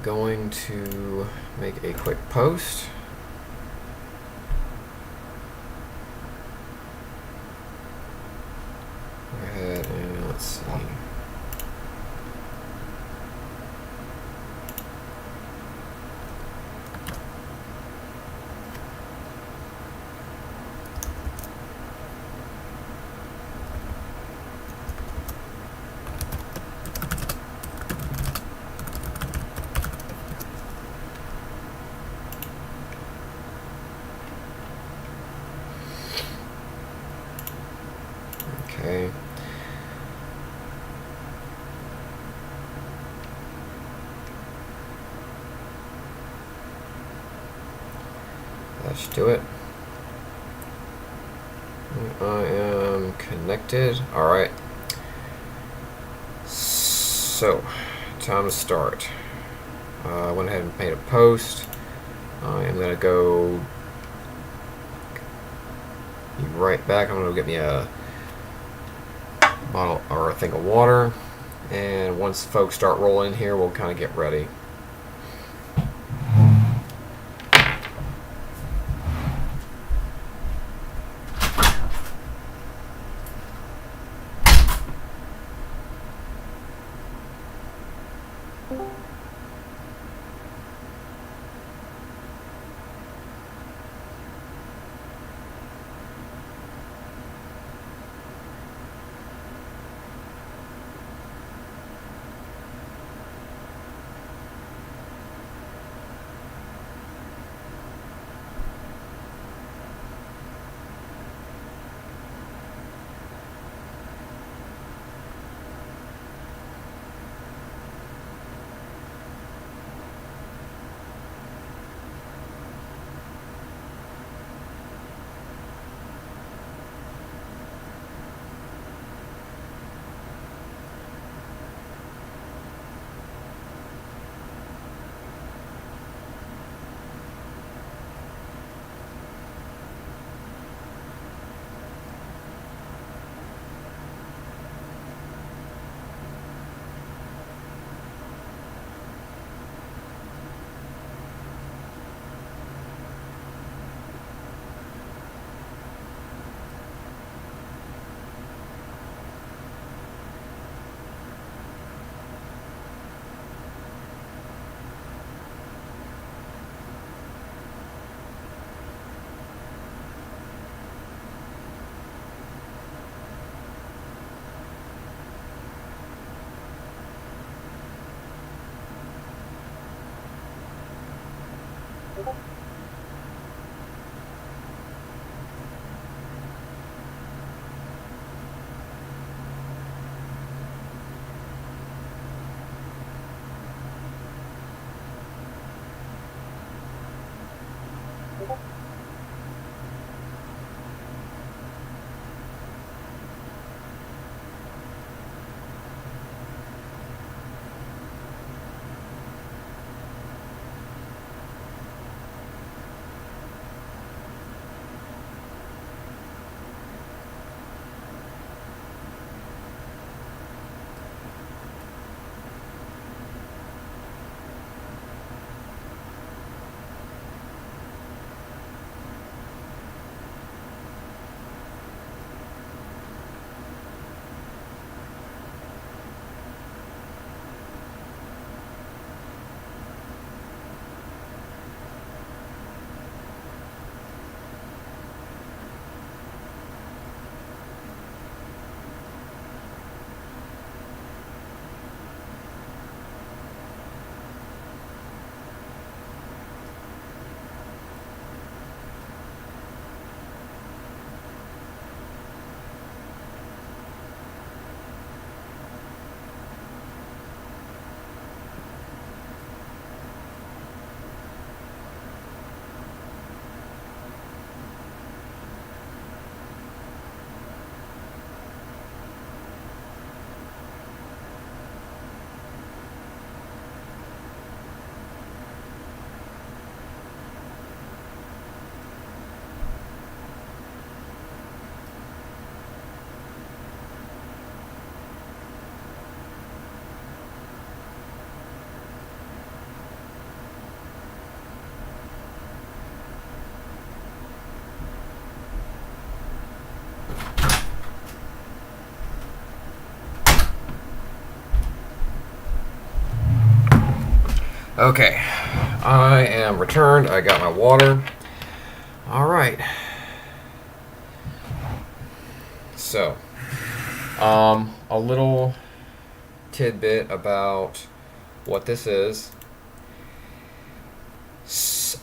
going to make a quick post. Go ahead and let's see. Okay. That should do it. I am connected. Alright. So, time to start. I went ahead and made a post. I am going to go be right back. I'm going to get me a bottle or a thing of water. And once folks start rolling in here, we'll kind of get ready. Okay, I am returned. I got my water. All right. So, a little tidbit about what this is.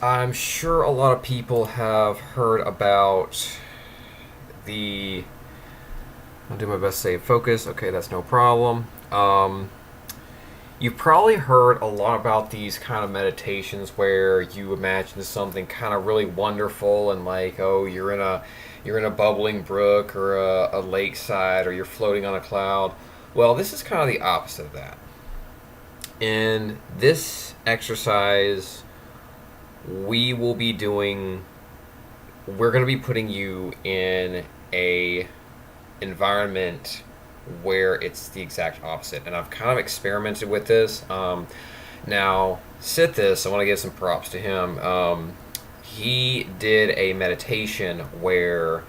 I'm sure a lot of people have heard about the. I'll do my best to save focus. Okay, that's no problem. You've probably heard a lot about these kind of meditations where you imagine something kind of really wonderful and like, oh, you're in a bubbling brook or a lakeside or you're floating on a cloud. Well, this is kind of the opposite of that. In this exercise, we will be doing we're going to be putting you in a environment where it's the exact opposite. And I've kind of experimented with this. Now, Sithis, I want to give some props to him. He did a meditation where,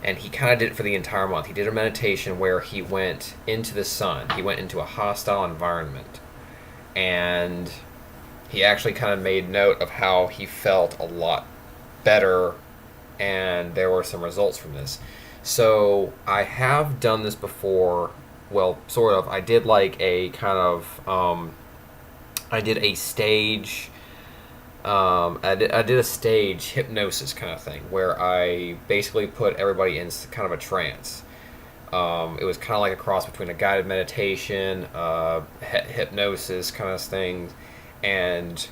and he kind of did it for the entire month. He did a meditation where he went into the sun, he went into a hostile environment, and he actually kind of made note of how he felt a lot better, and there were some results from this. So I have done this before. Well, sort of. I did like a kind of. I did a stage. I did a stage hypnosis kind of thing where I basically put everybody in kind of a trance. It was kind of like a cross between a guided meditation, hypnosis kind of thing, and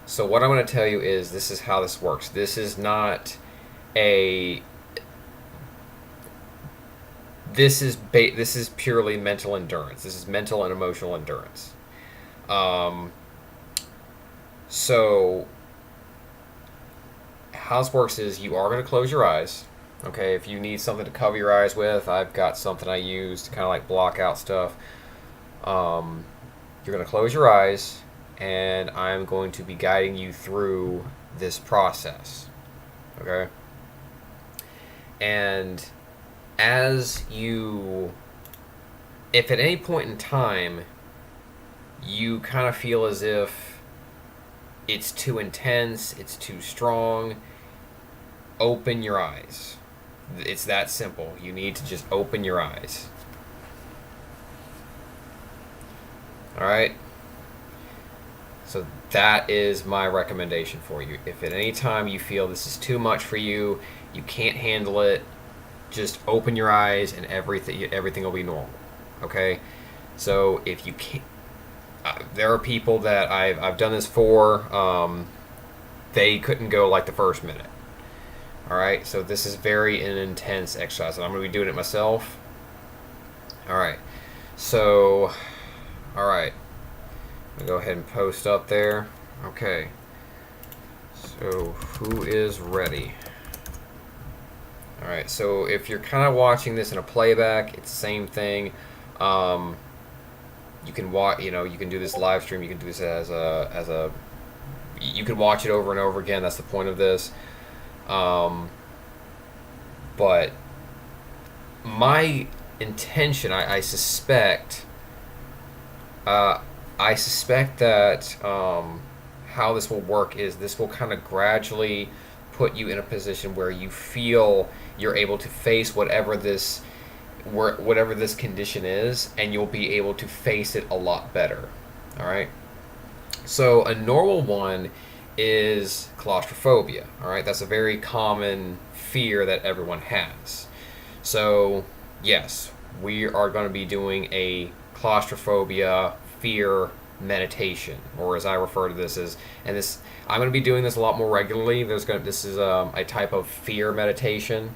so what I'm going to tell you is this is how this works. This is not a this is purely mental endurance. This is mental and emotional endurance. So how this works is you are going to close your eyes. Okay, if you need something to cover your eyes with, I've got something I use to kind of like block out stuff. You're going to close your eyes, and I'm going to be guiding you through this process. Okay? And as you, if at any point in time you kind of feel as if it's too intense, it's too strong, open your eyes. It's that simple. You need to just open your eyes. Alright? So that is my recommendation for you. If at any time you feel this is too much for you, you can't handle it, just open your eyes and everything will be normal. Okay? So if you can't, there are people that I've done this for, they couldn't go like the first minute. Alright, so this is very an intense exercise, and I'm going to be doing it myself. Alright, so, alright, I'll go ahead and post up there. Okay, so who is ready? Alright, so if you're kind of watching this in a playback, it's the same thing. You can watch, you can do this live stream. You can do this you can watch it over and over again. That's the point of this. But my intention, I suspect that how this will work is this will kind of gradually put you in a position where you feel you're able to face whatever this condition is, and you'll be able to face it a lot better. All right. So a normal one is claustrophobia. All right, that's a very common fear that everyone has. So yes, we are going to be doing a claustrophobia fear meditation, or as I refer to this as, and this I'm going to be doing this a lot more regularly. This is a type of fear meditation,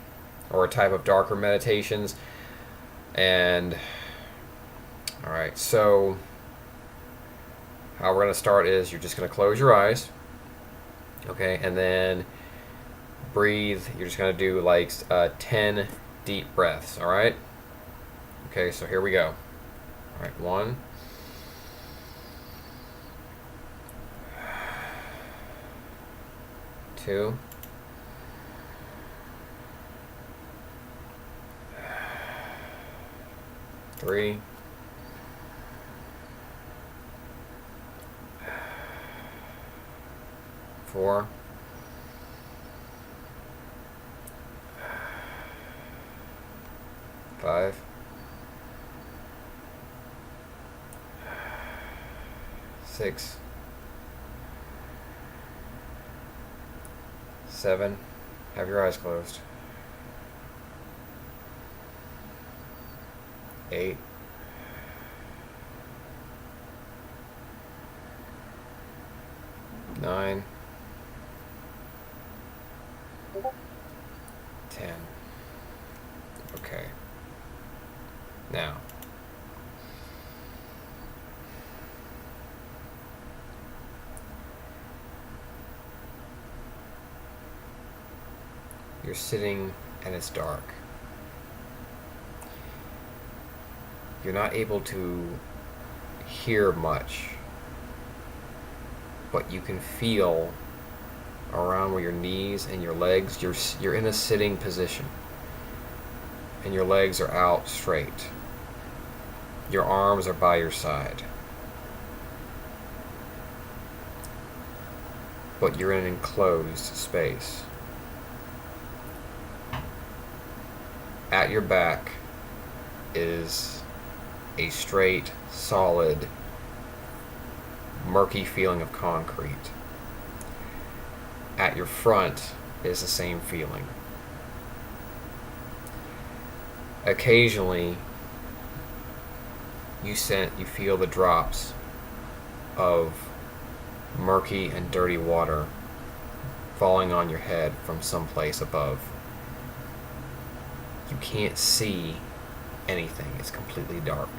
or a type of darker meditations. And all right, so how we're going to start is you're just going to close your eyes, okay, and then breathe. You're just going to do like 10 deep breaths. All right, okay, so here we go. All right, 1, 2, 3, 4, 5, 6, 7. Have your eyes closed. 8, 9, 10. Okay. Now, you're sitting and it's dark. You're not able to hear much, but you can feel around where your knees and your legs, you're in a sitting position, and your legs are out straight. Your arms are by your side. But you're in an enclosed space. At your back is a straight, solid, murky feeling of concrete. At your front is the same feeling. Occasionally, you feel the drops of murky and dirty water falling on your head from someplace above. You can't see anything. It's completely dark.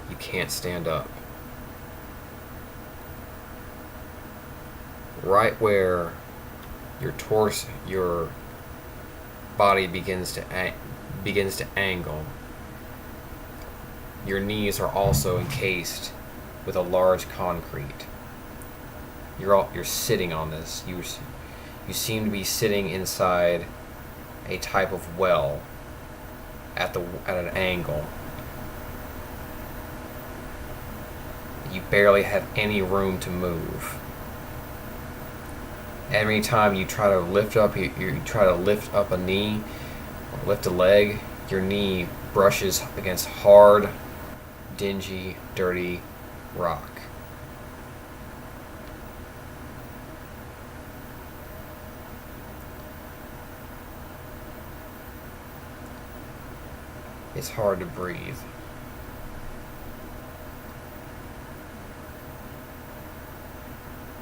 You can't stand up. Right where your body begins to angle, your knees are also encased with a large concrete. You're sitting on this. You seem to be sitting inside a type of well at an angle. You barely have any room to move. Every time you try to lift up, you try to lift up a knee, or lift a leg, your knee brushes against hard, dingy, dirty rock. It's hard to breathe.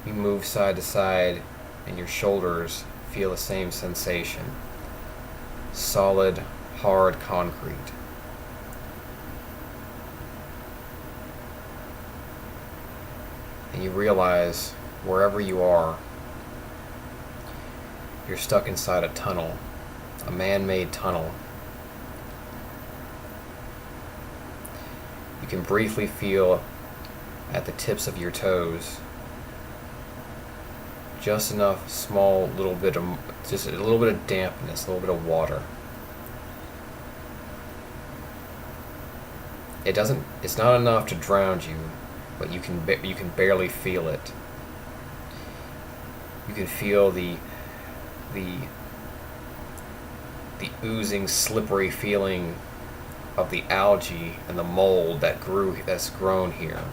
You move side to side, and your shoulders feel the same sensation. Solid, hard concrete. And you realize, wherever you are, you're stuck inside a tunnel, a man-made tunnel. You can briefly feel at the tips of your toes just enough just a little bit of dampness, a little bit of water. It's not enough to drown you, but you can barely feel it. You can feel the oozing, slippery feeling of the algae and the mold that's grown here.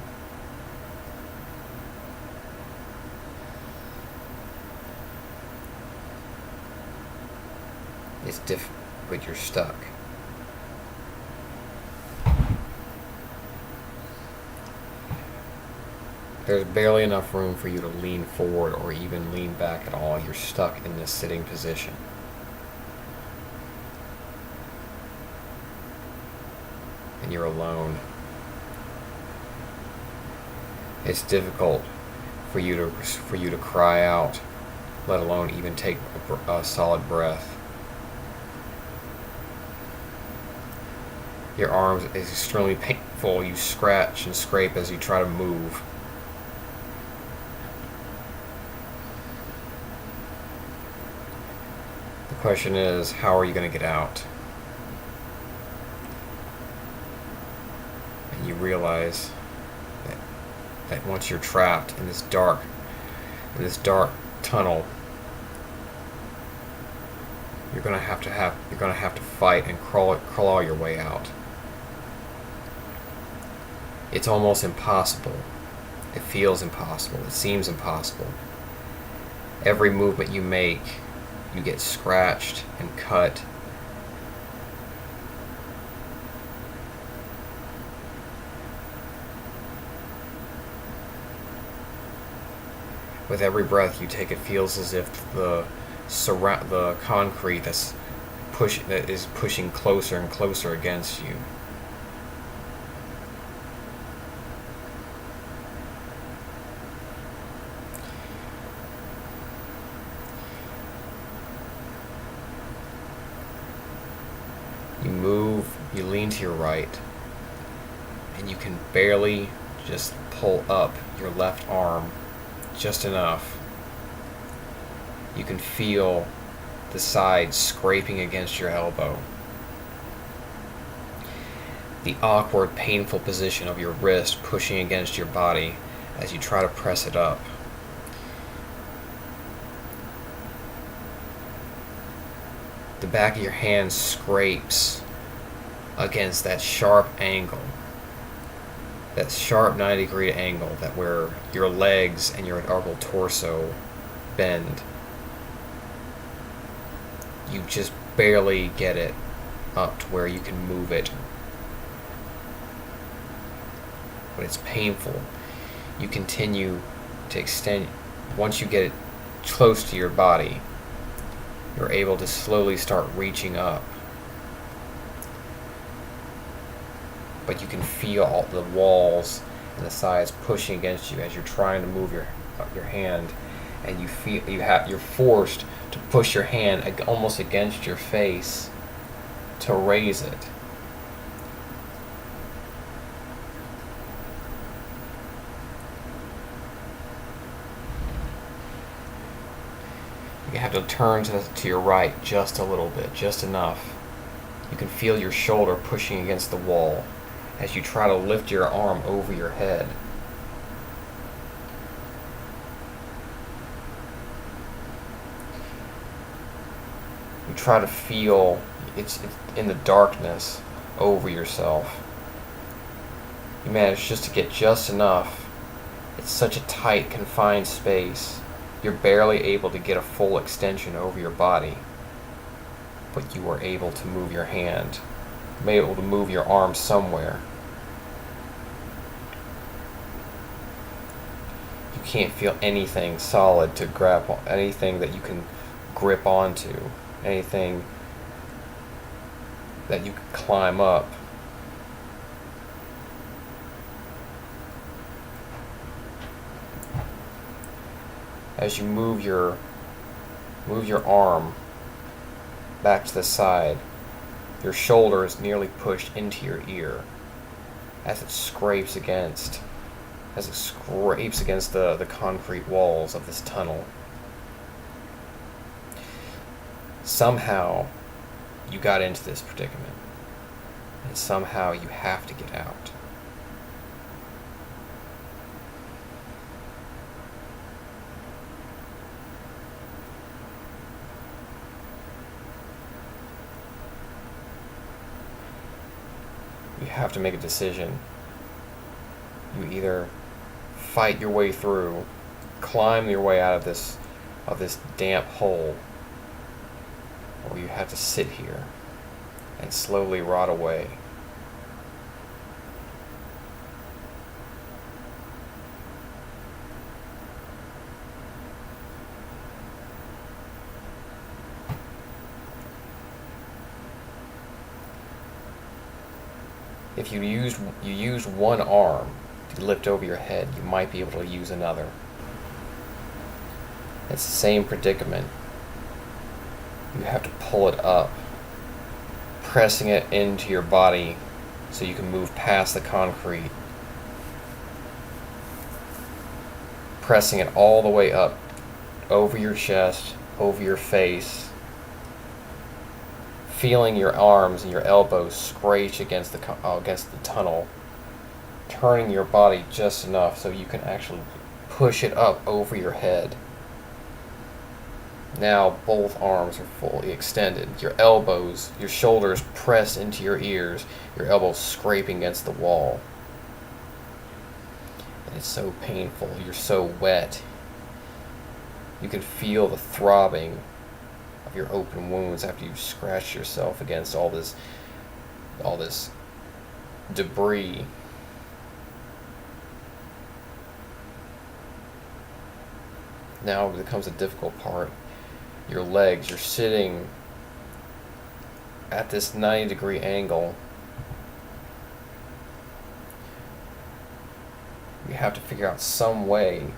It's but you're stuck. There's barely enough room for you to lean forward or even lean back at all. You're stuck in this sitting position. And you're alone. It's difficult for you to cry out, let alone even take a solid breath. Your arms is extremely painful. You scratch and scrape as you try to move. The question is, how are you going to get out? And you realize that once you're trapped in this dark, in this dark tunnel, you're gonna have to fight and crawl your way out. It's almost impossible. It feels impossible. It seems impossible. Every movement you make, you get scratched and cut. With every breath you take, it feels as if the concrete that is pushing closer and closer against you. You move, you lean to your right, and you can barely just pull up your left arm just enough. You can feel the side scraping against your elbow. The awkward, painful position of your wrist pushing against your body as you try to press it up. The back of your hand scrapes against that sharp angle, that sharp 90-degree angle that where your legs and your whole torso bend. You just barely get it up to where you can move it. But it's painful. You continue to extend. Once you get it close to your body, you're able to slowly start reaching up. But you can feel all the walls and the sides pushing against you as you're trying to move your hand, and you feel you're forced to push your hand almost against your face to raise it. You have to turn to your right just a little bit, just enough. You can feel your shoulder pushing against the wall as you try to lift your arm over your head. You try to feel it's in the darkness over yourself. You manage just to get just enough. It's such a tight, confined space. You're barely able to get a full extension over your body, but you are able to move your hand, able to move your arm somewhere. You can't feel anything solid to grab on, anything that you can grip onto, anything that you can climb up. As you move your arm back to the side, your shoulder is nearly pushed into your ear as it scrapes against the concrete walls of this tunnel. Somehow you got into this predicament, and somehow you have to get out. You have to make a decision. You either fight your way through, climb your way out of this damp hole, or you have to sit here and slowly rot away. If you used one arm to lift over your head, you might be able to use another. It's the same predicament. You have to pull it up, pressing it into your body so you can move past the concrete. Pressing it all the way up, over your chest, over your face. Feeling your arms and your elbows scratch against the tunnel, turning your body just enough so you can actually push it up over your head Now both arms are fully extended. Your elbows, your shoulders press into your ears, your elbows scraping against the wall. And it's so painful. You're so wet. You can feel the throbbing of your open wounds after you've scratched yourself against all this debris. Now becomes a difficult part. Your legs, you're sitting at this 90-degree angle. You have to figure out some way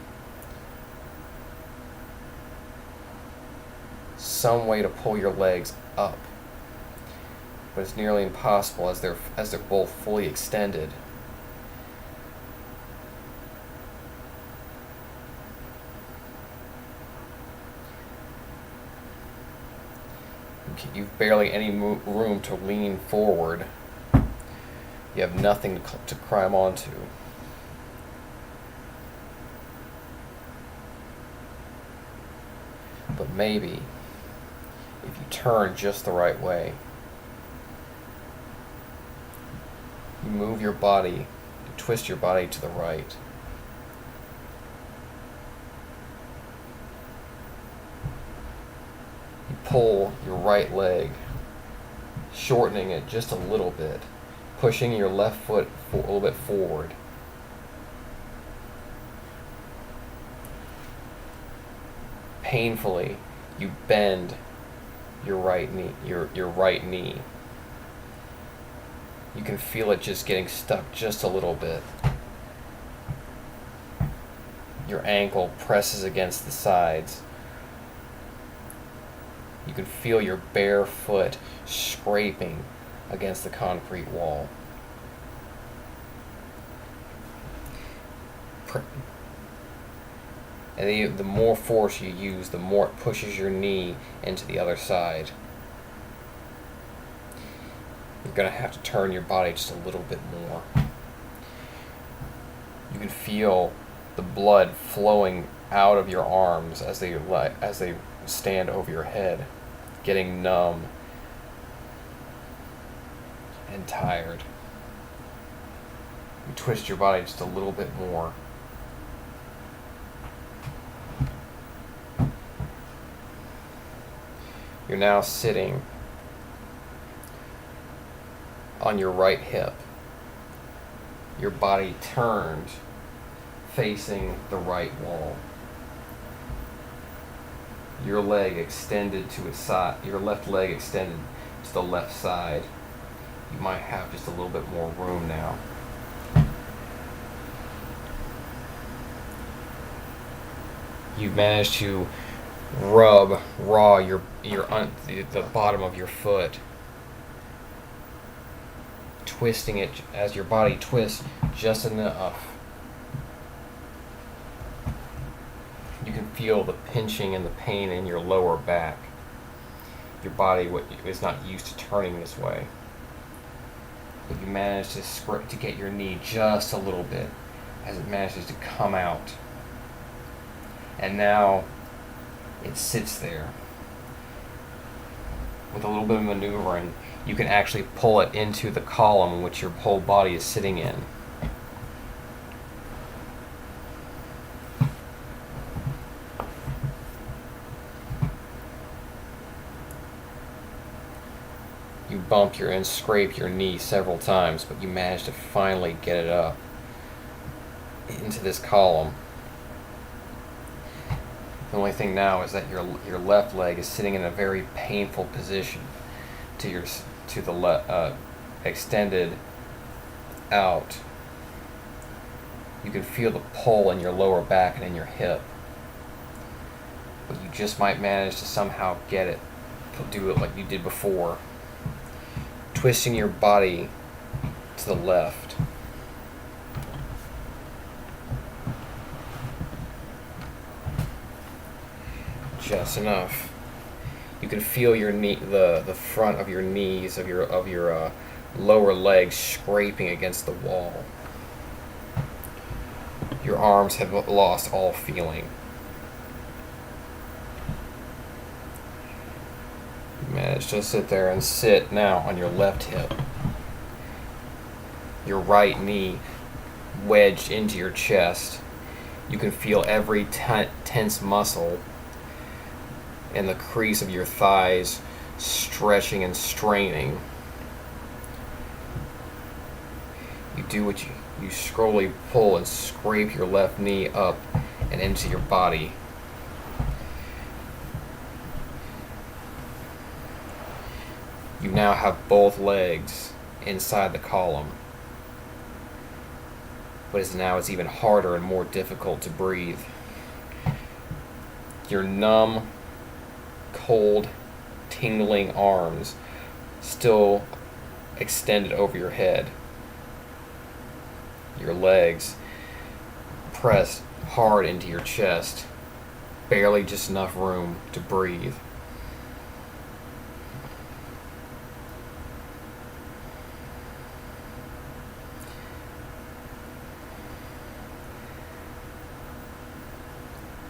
to pull your legs up. But it's nearly impossible as they're both fully extended. You've barely any room to lean forward. You have nothing to climb onto. But maybe, if you turn just the right way, you move your body, you twist your body to the right. You pull your right leg, shortening it just a little bit, pushing your left foot a little bit forward. Painfully, you bend your right knee, your right knee. You can feel it just getting stuck just a little bit. Your ankle presses against the sides. You can feel your bare foot scraping against the concrete wall. And the more force you use, the more it pushes your knee into the other side. You're going to have to turn your body just a little bit more. You can feel the blood flowing out of your arms as they stand over your head, getting numb and tired. You twist your body just a little bit more. You're now sitting on your right hip. Your body turned facing the right wall. Your leg extended to its side, your left leg extended to the left side. You might have just a little bit more room now. You've managed to rub raw the bottom of your foot, twisting it as your body twists just enough. You can feel the pinching and the pain in your lower back. Your body is not used to turning this way. But you manage to get your knee just a little bit as it manages to come out. And now it sits there. With a little bit of maneuvering, you can actually pull it into the column in which your whole body is sitting in. You bump and scrape your knee several times, but you manage to finally get it up into this column. The only thing now is that your left leg is sitting in a very painful position to the extended out. You can feel the pull in your lower back and in your hip, but you just might manage to somehow do it like you did before, twisting your body to the left. Just enough. You can feel your knee, the front of your knees of your lower legs scraping against the wall. Your arms have lost all feeling. managed to sit there and sit now on your left hip. Your right knee wedged into your chest. You can feel every tense muscle in the crease of your thighs stretching and straining. You do what you slowly pull and scrape your left knee up and into your body. You now have both legs inside the column. But now it's even harder and more difficult to breathe. Your numb, cold, tingling arms still extended over your head. Your legs pressed hard into your chest, barely just enough room to breathe.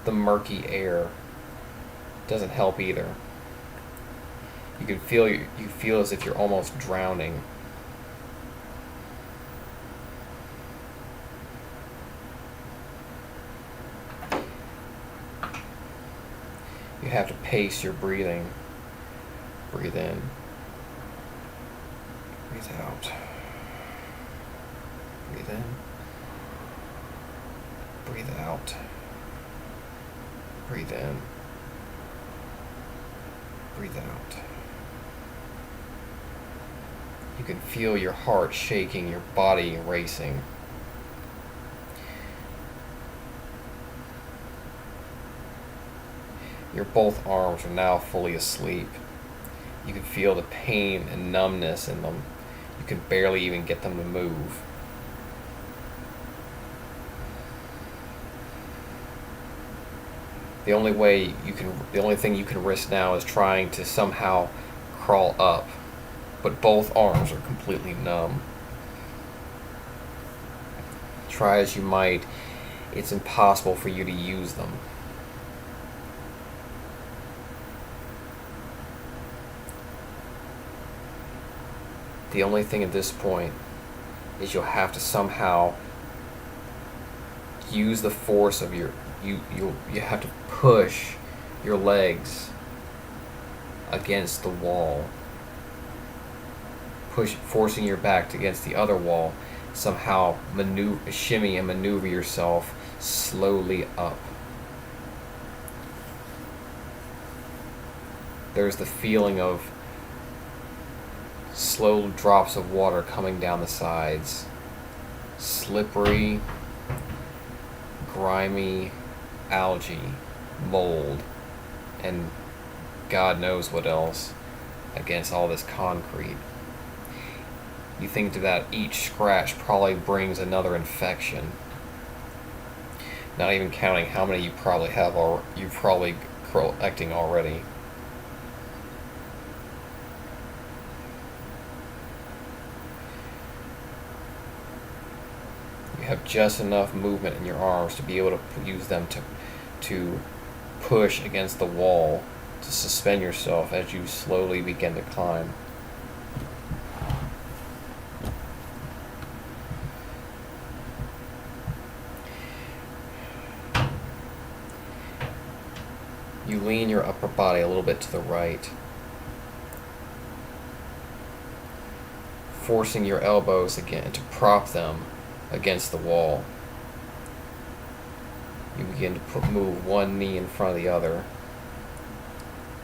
The murky air doesn't help either. You can feel you feel as if you're almost drowning. You have to pace your breathing. Breathe in. Breathe out. Breathe in. Breathe out. Breathe in. Breathe out. You can feel your heart shaking, your body racing. Your both arms are now fully asleep. You can feel the pain and numbness in them. You can barely even get them to move. The only thing you can risk now is trying to somehow crawl up, but both arms are completely numb. Try as you might, it's impossible for you to use them. The only thing at this point is you'll have to somehow use the force of you have to push your legs against the wall, forcing your back against the other wall. Somehow shimmy and maneuver yourself slowly up. There's the feeling of slow drops of water coming down the sides, slippery, grimy algae, mold, and God knows what else against all this concrete. You think that each scratch probably brings another infection. Not even counting how many you probably have you're probably collecting already. You have just enough movement in your arms to be able to use them to push against the wall to suspend yourself as you slowly begin to climb. You lean your upper body a little bit to the right, forcing your elbows again to prop them against the wall. You begin to move one knee in front of the other,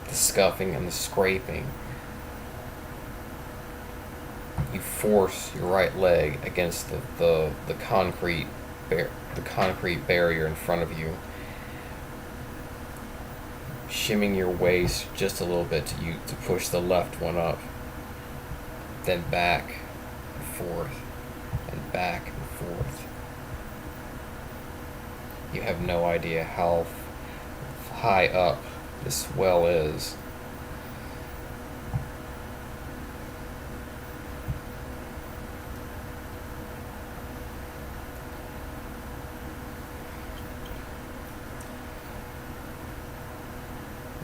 the scuffing and the scraping. You force your right leg against the concrete barrier in front of you, shimming your waist just a little bit to push the left one up, then back and forth, and back and forth. You have no idea how high up this well is.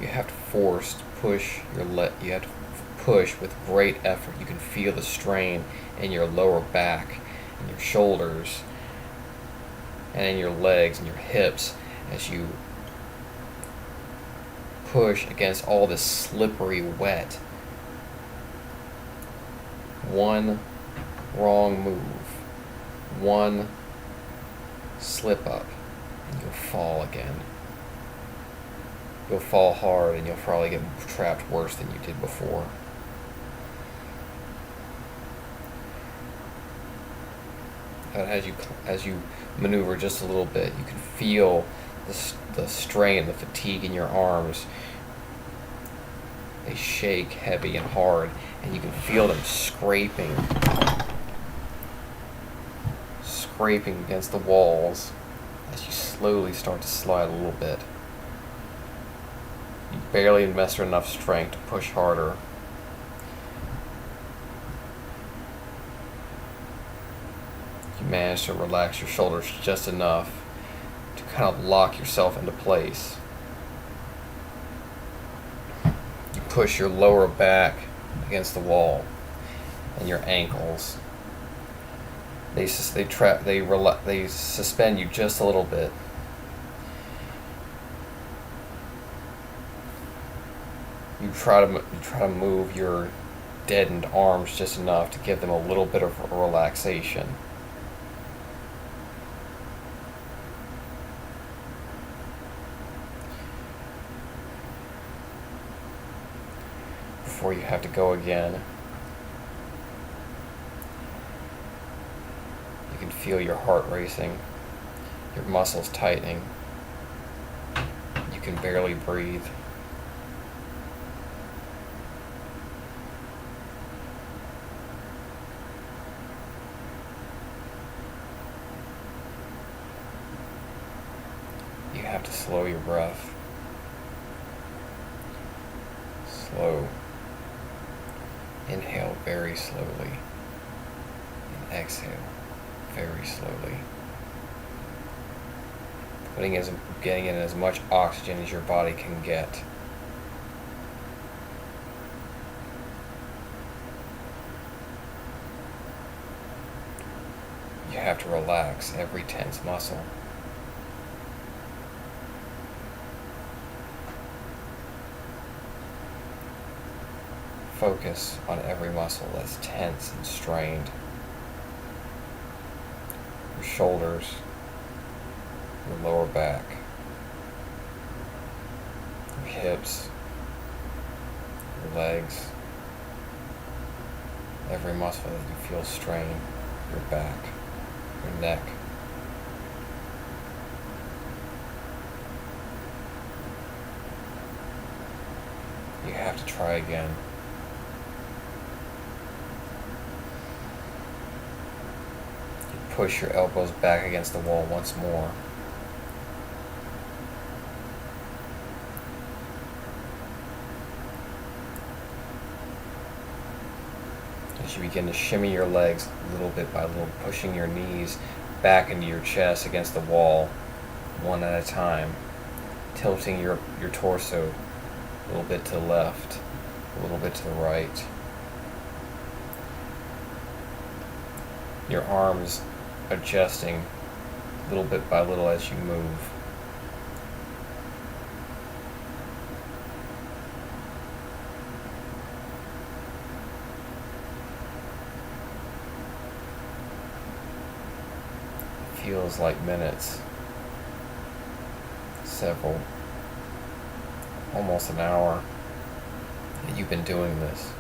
You have to force to push you have to push with great effort. You can feel the strain in your lower back and your shoulders and in your legs and your hips as you push against all this slippery wet. One wrong move, one slip up, and you'll fall again. You'll fall hard and you'll probably get trapped worse than you did before. But as you maneuver just a little bit, you can feel the strain, the fatigue in your arms. They shake heavy and hard, and you can feel them scraping against the walls as you slowly start to slide a little bit. You barely muster enough strength to push harder. You manage to relax your shoulders just enough to kind of lock yourself into place. You push your lower back against the wall and your ankles. They suspend you just a little bit. You try to move your deadened arms just enough to give them a little bit of a relaxation. Before you have to go again, you can feel your heart racing, your muscles tightening. You can barely breathe. You have to slow your breath. Slow. Inhale very slowly. And exhale very slowly. Getting in as much oxygen as your body can get. You have to relax every tense muscle. Focus on every muscle that's tense and strained. Your shoulders, your lower back, your hips, your legs, every muscle that you feel strain, your back, your neck. You have to try again. Push your elbows back against the wall once more. As you begin to shimmy your legs little bit by little, pushing your knees back into your chest against the wall, one at a time, tilting your torso a little bit to the left, a little bit to the right. Your arms adjusting little bit by little as you move. It feels like minutes, several, almost an hour that you've been doing this.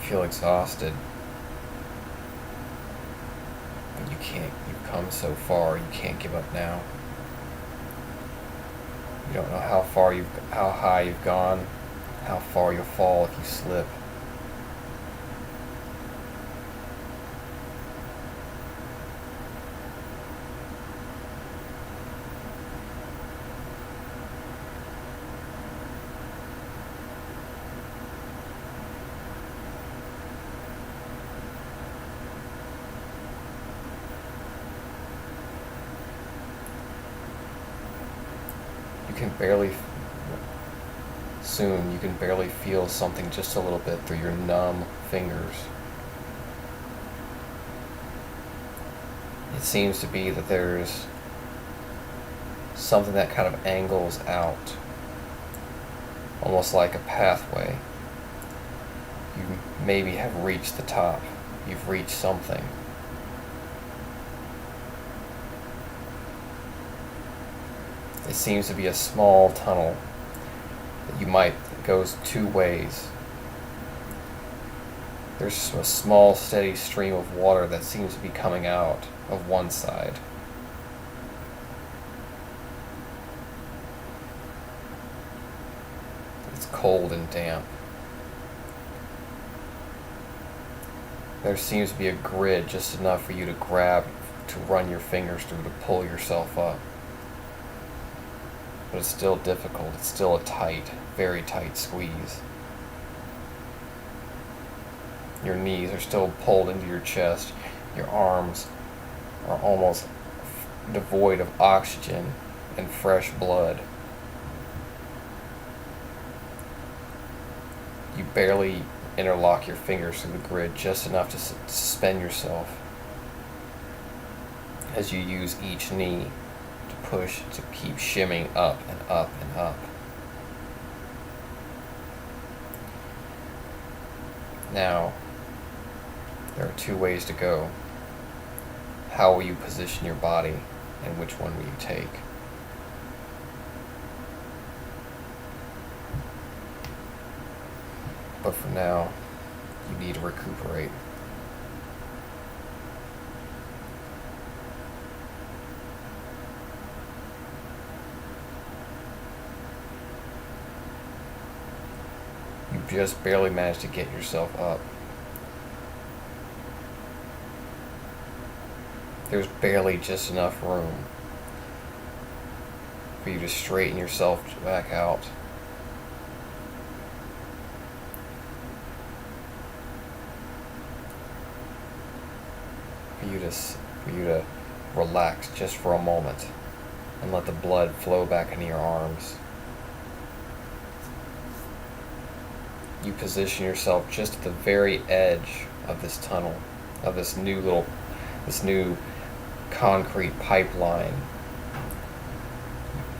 Feel exhausted, but you've come so far, you can't give up now. You don't know how high you've gone, how far you'll fall if you slip. can barely, soon, you can barely feel something just a little bit through your numb fingers. It seems to be that there's something that kind of angles out, almost like a pathway. You maybe have reached the top. You've reached something. It seems to be a small tunnel that goes two ways. There's a small, steady stream of water that seems to be coming out of one side. It's cold and damp. There seems to be a grid just enough for you to grab, to run your fingers through, to pull yourself up. But it's still difficult. It's still a tight, very tight squeeze. Your knees are still pulled into your chest. Your arms are almost devoid of oxygen and fresh blood. You barely interlock your fingers through the grid, just enough to suspend yourself as you use each knee to push, to keep shimming up and up and up. Now, there are two ways to go. How will you position your body, and which one will you take? But for now, you need to recuperate. You just barely managed to get yourself up. There's barely just enough room for you to straighten yourself back out. For you to relax just for a moment and let the blood flow back into your arms. You position yourself just at the very edge of this tunnel, of this new concrete pipeline.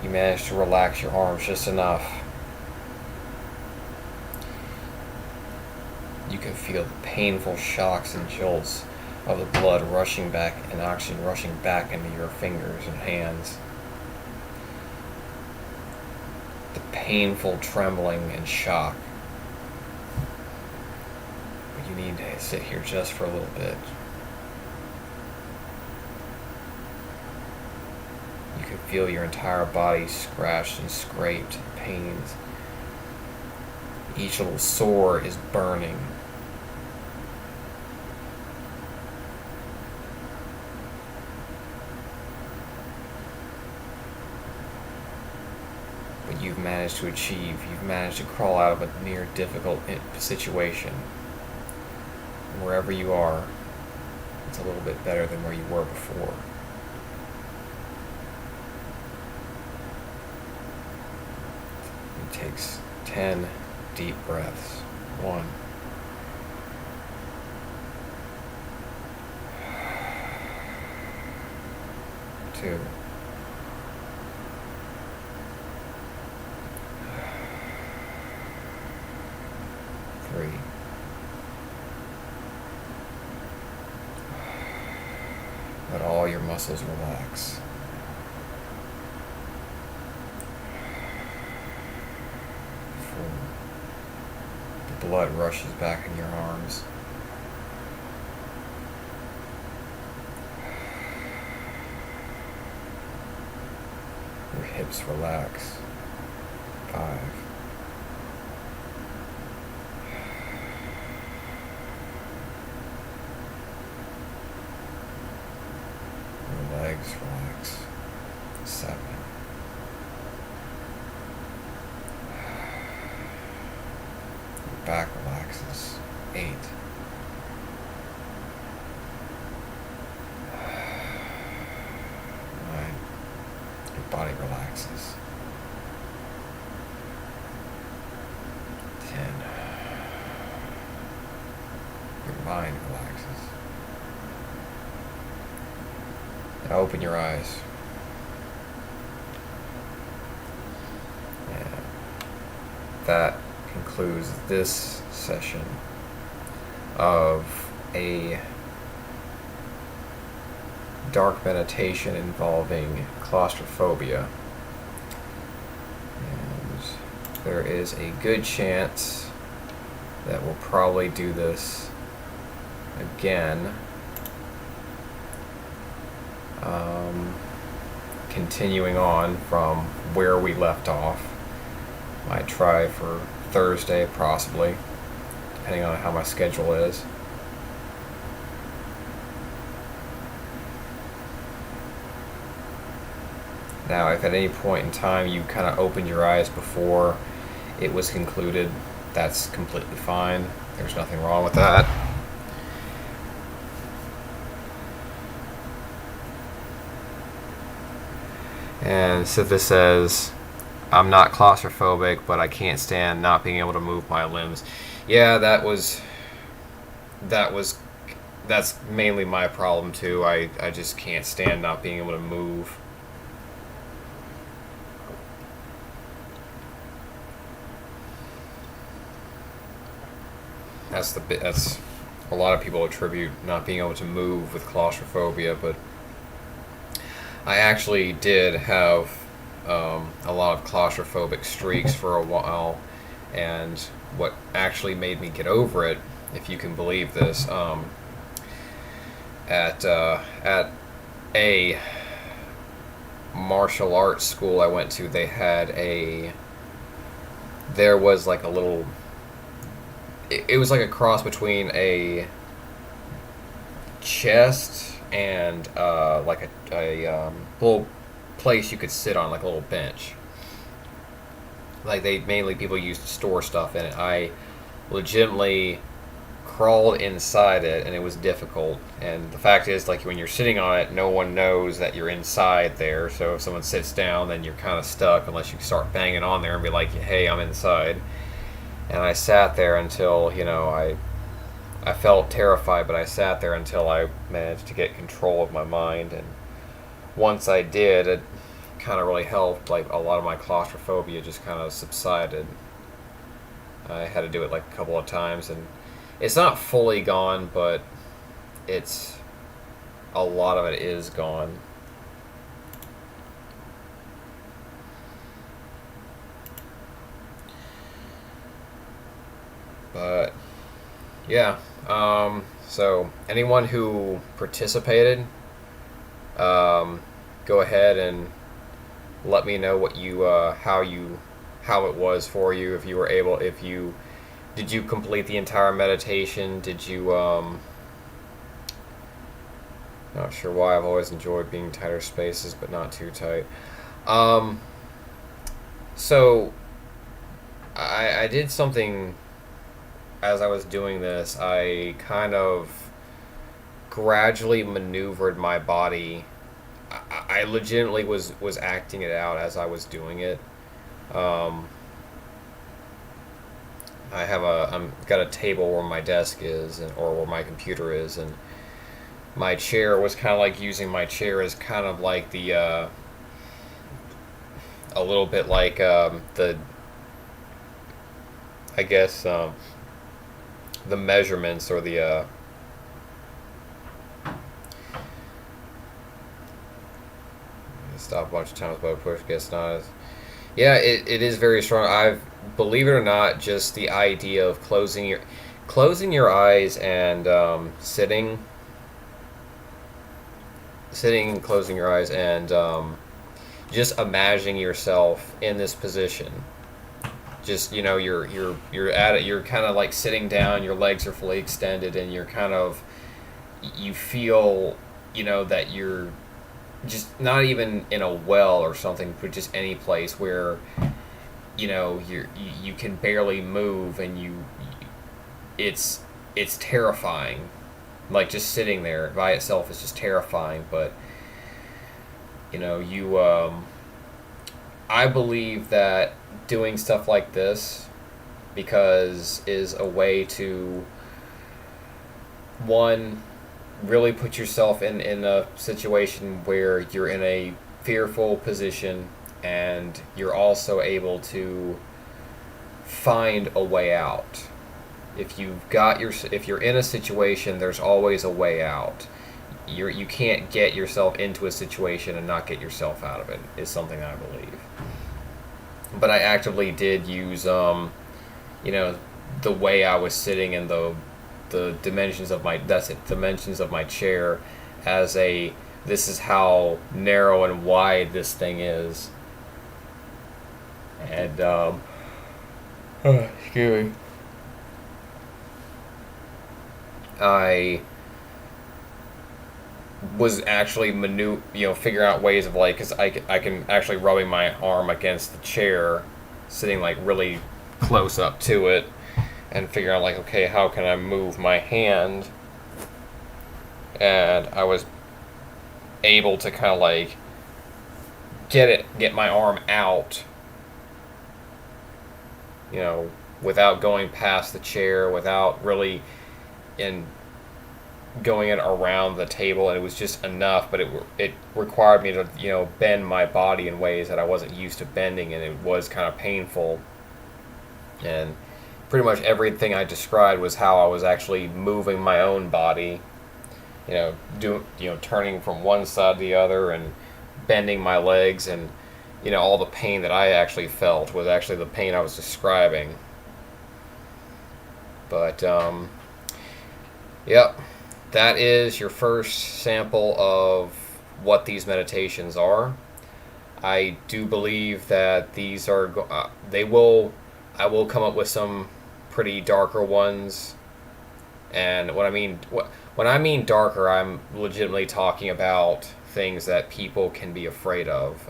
You manage to relax your arms just enough. You can feel the painful shocks and jolts of the blood rushing back and oxygen rushing back into your fingers and hands. The painful trembling and shock. But you need to sit here just for a little bit. You can feel your entire body scratched and scraped, pains. Each little sore is burning. But you've managed to crawl out of a near difficult situation. And wherever you are, it's a little bit better than where you were before. It takes 10 deep breaths. 1. 2. 3. Let all your muscles relax. 4. The blood rushes back in your arms. 5. Your hips relax. 5. Legs relax. 7. Your back relaxes. 8. 9. Your body relaxes. Now open your eyes. And that concludes this session of a dark meditation involving claustrophobia. And there is a good chance that we'll probably do this again. Continuing on from where we left off. Might try for Thursday, possibly, depending on how my schedule is. Now, if at any point in time you kind of opened your eyes before it was concluded, that's completely fine. There's nothing wrong with that. And Sitha says, I'm not claustrophobic, but I can't stand not being able to move my limbs. Yeah, that's mainly my problem too. I just can't stand not being able to move. That's a lot of people attribute not being able to move with claustrophobia, but I actually did have a lot of claustrophobic streaks for a while, and what actually made me get over it, if you can believe this, at a martial arts school I went to, there was like a little, it was like a cross between a chest and like a little place you could sit on, like a little bench. Like people used to store stuff in it. I legitimately crawled inside it, and it was difficult. And the fact is, like, when you're sitting on it, no one knows that you're inside there. So if someone sits down, then you're kind of stuck unless you start banging on there and be like, "Hey, I'm inside." And I sat there until, I felt terrified, but I sat there until I managed to get control of my mind. And once I did, it kind of really helped. Like, a lot of my claustrophobia just kind of subsided. I had to do it like a couple of times, and it's not fully gone, but a lot of it is gone. But yeah, so anyone who participated, go ahead and let me know what how it was for you. If you were able, did you complete the entire meditation? Did you, not sure why, I've always enjoyed being tighter spaces, but not too tight. So I did something. As I was doing this, I kind of gradually maneuvered my body. I legitimately was acting it out as I was doing it. I'm got a table where my desk is, or where my computer is, and my chair was kind of like using my chair as kind of like the a little bit like the, I guess, the measurements, or the stop a bunch of times, but push gets not as, yeah, it is very strong. Believe it or not, just the idea of closing your eyes and sitting and closing your eyes, and just imagining yourself in this position. Just, you're at it. You're kind of like sitting down. Your legs are fully extended, and you feel, that you're just not even in a well or something, but just any place where, you can barely move, and it's terrifying. Like, just sitting there by itself is just terrifying. But I believe that doing stuff like this is a way to, one, really put yourself in a situation where you're in a fearful position and you're also able to find a way out. If you're in a situation, there's always a way out. You can't get yourself into a situation and not get yourself out of it, is something I believe. But I actively did use you know, the way I was sitting and the dimensions of my chair as a, this is how narrow and wide this thing is. And excuse me. I was actually figuring out ways of like, cause I can actually rubbing my arm against the chair, sitting like really close up to it, and figure out like, okay, how can I move my hand? And I was able to kind of like get my arm out, without going past the chair, without really in going it around the table, and it was just enough. But it required me to bend my body in ways that I wasn't used to bending, and it was kind of painful. And pretty much everything I described was how I was actually moving my own body, turning from one side to the other and bending my legs, and all the pain that I actually felt was actually the pain I was describing. But yep, that is your first sample of what these meditations are. I do believe that these are I will come up with some pretty darker ones. And when I mean darker, I'm legitimately talking about things that people can be afraid of.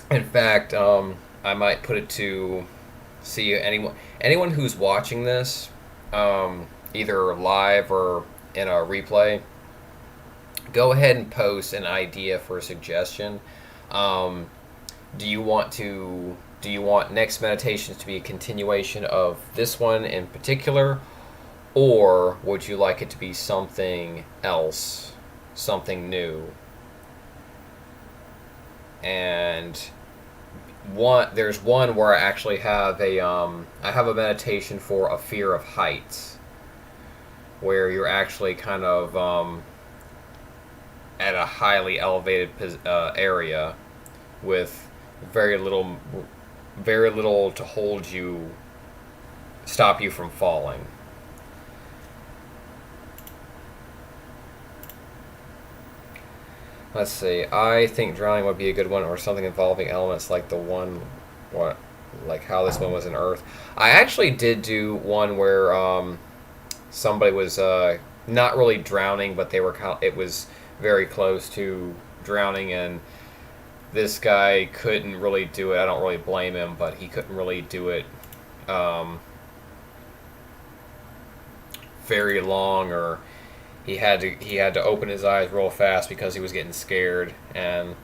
In fact, I might put it to see anyone who's watching this, either live or in a replay. Go ahead and post an idea for a suggestion. Do you want next meditations to be a continuation of this one in particular, or would you like it to be something else, something new? And there's one where I actually have I have a meditation for a fear of heights, where you're actually kind of at a highly elevated area with very little to stop you from falling. Let's see. I think drowning would be a good one, or something involving elements like like how this one was in Earth. I actually did do one where somebody was not really drowning, but it was very close to drowning, and this guy couldn't really do it. I don't really blame him, but he couldn't really do it very long, or he had to open his eyes real fast because he was getting scared. And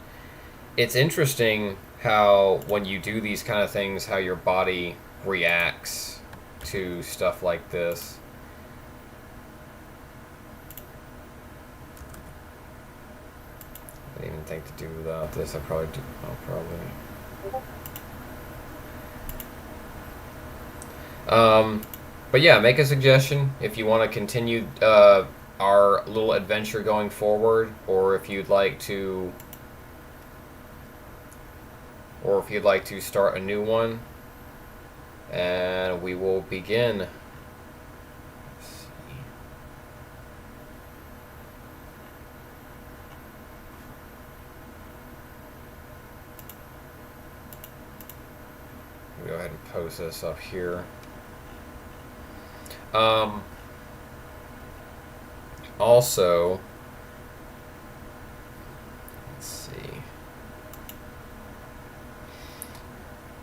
it's interesting how when you do these kind of things, how your body reacts to stuff like this. I didn't even think to do this. I'll probably. But yeah, make a suggestion if you want to continue our little adventure going forward, or if you'd like to start a new one, and we will begin. Go ahead and post this up here. Also, let's see.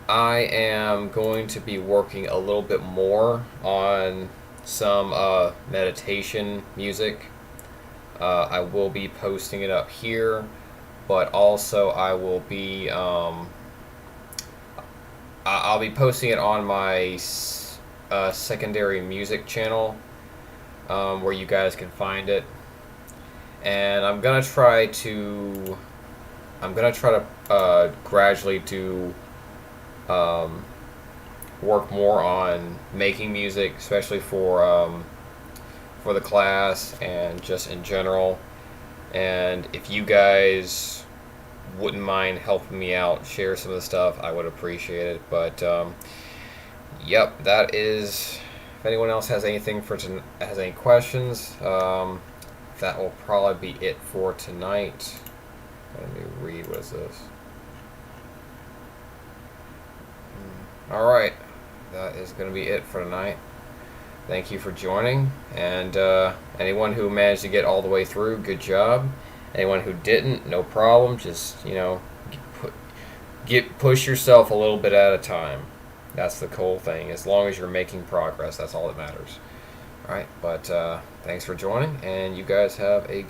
I am going to be working a little bit more on some meditation music. I will be posting it up here, but also I will be I'll be posting it on my secondary music channel, where you guys can find it. And I'm gonna try to gradually do um, work more on making music, especially for the class and just in general. And if you guys wouldn't mind helping me out, share some of the stuff, I would appreciate it. But yep, that is. If anyone else has anything has any questions, that will probably be it for tonight. Let me read. What is this? All right, that is going to be it for tonight. Thank you for joining, and anyone who managed to get all the way through, good job. Anyone who didn't, no problem. Just push yourself a little bit at a time. That's the cool thing. As long as you're making progress, that's all that matters. All right, but thanks for joining, and you guys have a